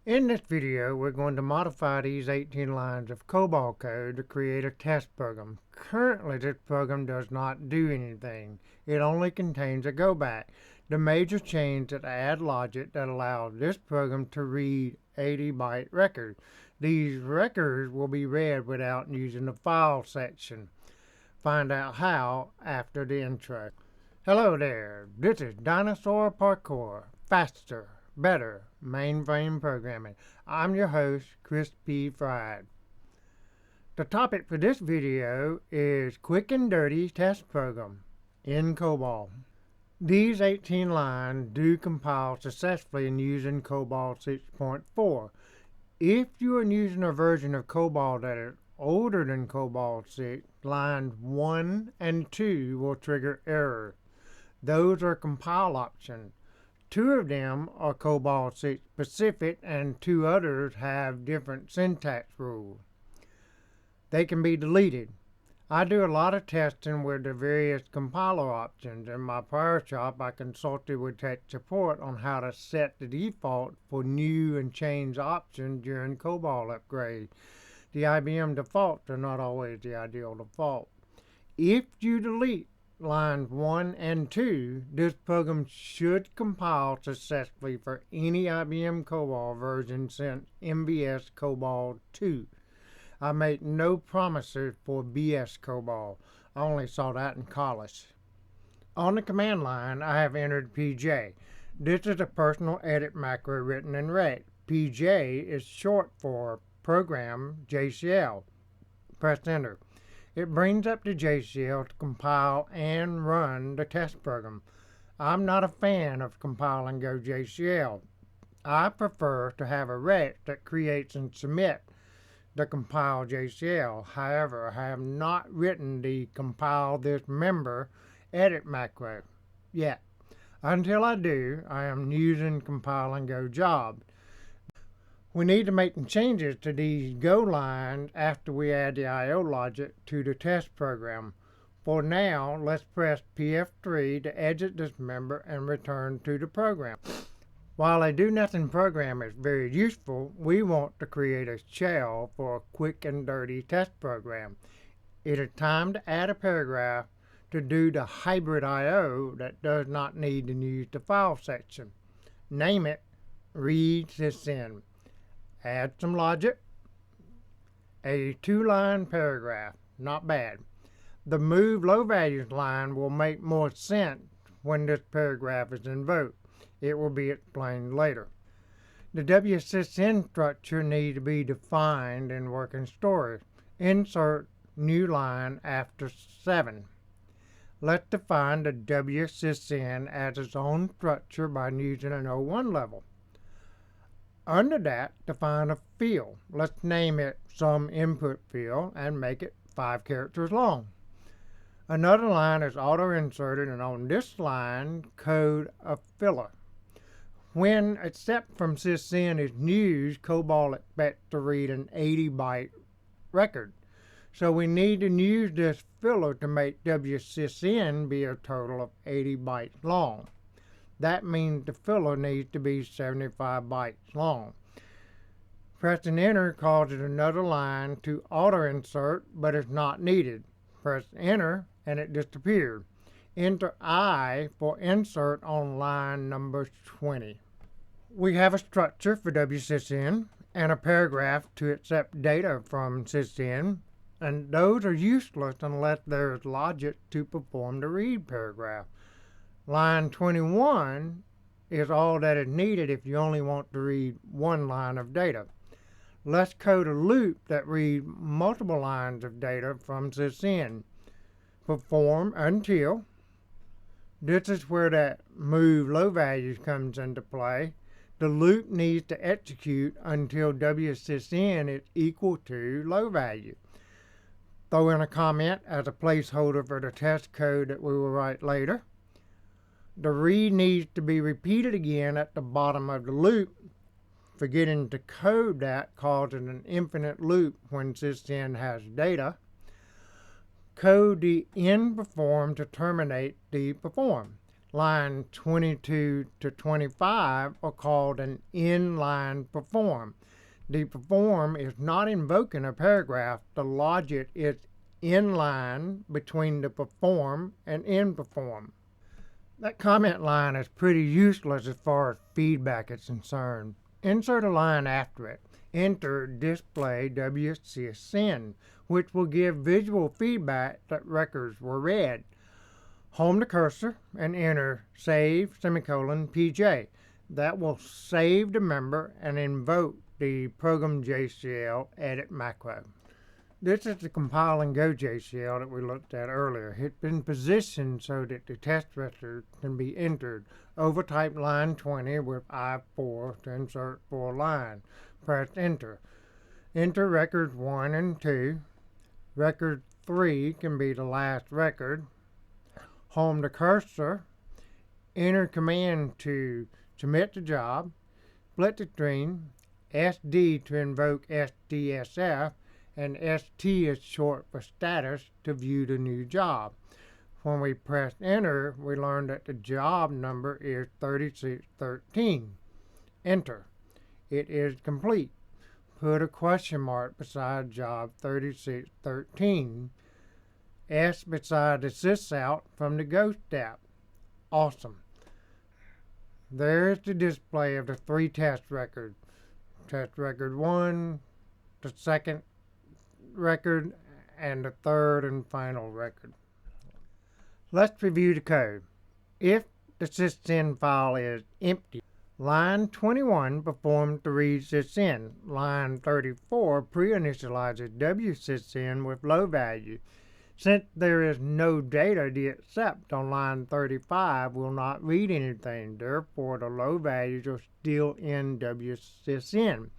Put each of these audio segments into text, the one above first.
In this video, we're going to modify these 18 lines of COBOL code to create a test program. Currently, this program does not do anything. It only contains a go back. The major change is to add logic that allows this program to read 80-byte records. These records will be read without using the file section. Find out how after the intro. Hello there, this is Dinosaur Parkour, faster, better mainframe programming. I'm your host, Chris P. Fried. The topic for this video is quick and dirty test program in COBOL. These 18 lines do compile successfully in using COBOL 6.4. If you are using a version of COBOL that is older than COBOL 6, lines 1 and 2 will trigger errors. Those are compile options. 2 of them are COBOL 6 specific and 2 others have different syntax rules. They can be deleted. I do a lot of testing with the various compiler options. In my prior shop, I consulted with tech support on how to set the default for new and changed options during COBOL upgrade. The IBM defaults are not always the ideal default. If you delete lines 1 and 2, this program should compile successfully for any IBM COBOL version since MVS COBOL 2. I make no promises for BS COBOL. I only saw that in college. On the command line, I have entered PJ. This is a personal edit macro written in REC. PJ is short for Program JCL. Press Enter. It brings up the JCL to compile and run the test program. I'm not a fan of compile and go JCL. I prefer to have a REC that creates and submits the compile JCL. However, I have not written the compile this member edit macro yet. Until I do, I am using compile and go job. We need to make some changes to these go lines after we add the I/O logic to the test program. For now, let's press PF3 to exit this member and return to the program. While a do-nothing program is very useful, we want to create a shell for a quick and dirty test program. It is time to add a paragraph to do the hybrid I/O that does not need to use the file section. Name it read sysin. Add some logic. A 2-line paragraph. Not bad. The move low values line will make more sense when this paragraph is invoked. It will be explained later. The WSysIn structure needs to be defined in working story. Insert new line after 7. Let's define the WSysIn as its own structure by using an O1 level. Under that, define a field. Let's name it some input field and make it 5 characters long. Another line is auto-inserted, and on this line, code a filler. When accept from sysin is used, COBOL expects to read an 80-byte record. So we need to use this filler to make WSysIn be a total of 80 bytes long. That means the filler needs to be 75 bytes long. Pressing Enter causes another line to auto-insert, but it's not needed. Press Enter and it disappeared. Enter I for insert on line number 20. We have a structure for WSysIn and a paragraph to accept data from sysIn, and those are useless unless there is logic to perform the read paragraph. Line 21 is all that is needed if you only want to read one line of data. Let's code a loop that reads multiple lines of data from sysIn. Perform until. This is where that move low values comes into play. The loop needs to execute until WSysIn is equal to low value. Throw in a comment as a placeholder for the test code that we will write later. The read needs to be repeated again at the bottom of the loop. Forgetting to code that causes an infinite loop when sysIn has data. Code the end perform to terminate the perform. Line 22 to 25 are called an inline perform. The perform is not invoking a paragraph. The logic is in line between the perform and in perform. That comment line is pretty useless as far as feedback is concerned. Insert a line after it. Enter display WSIN, which will give visual feedback that records were read. Home the cursor and enter save semicolon PJ. That will save the member and invoke the program JCL edit macro. This is the compile and go JCL that we looked at earlier. It's been positioned so that the test record can be entered. Overtype line 20 with I4 to insert full line. Press enter. Enter records 1 and 2. Record 3 can be the last record. Home the cursor. Enter command to submit the job. Split the string. SD to invoke SDSF, and ST is short for status to view the new job. When we press enter, we learn that the job number is 3613. Enter. It is complete. Put a question mark beside job 3613. S beside the sysout from the ghost app. Awesome. There is the display of the 3 test records. Test record 1, the second record, and the third and final record. Let's review the code. If the sysin file is empty, line 21 performs the read sysin. Line 34 pre-initializes wsysin with low value. Since there is no data, the accept on line 35 will not read anything. Therefore, the low values are still in wsysin.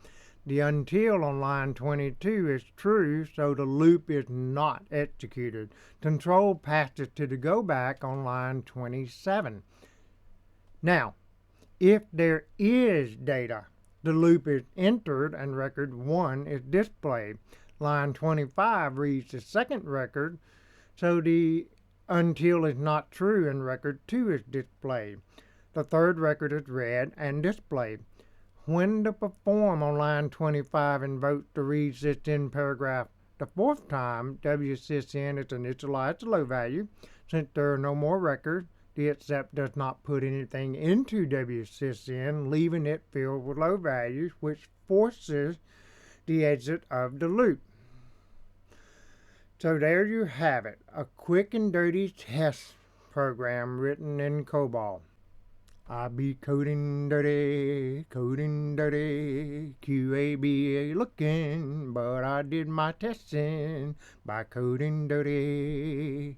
The until on line 22 is true, so the loop is not executed. Control passes to the go back on line 27. Now, if there is data, the loop is entered and record 1 is displayed. Line 25 reads the second record, so the until is not true and record 2 is displayed. The third record is read and displayed. When the perform on line 25 invokes the read sysin paragraph the 4th time, wsysin is initialized to low value. Since there are no more records, the accept does not put anything into wsysin, leaving it filled with low values, which forces the exit of the loop. So there you have it, a quick and dirty test program written in COBOL. I be coding dirty, QABA looking, but I did my testing by coding dirty.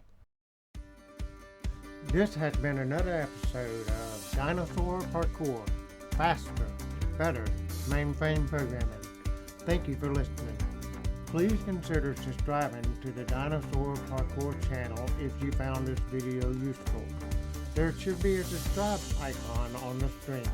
This has been another episode of Dinosaur Parkour. Faster, better, mainframe programming. Thank you for listening. Please consider subscribing to the Dinosaur Parkour channel if you found this video useful. There should be a subscribe icon on the screen.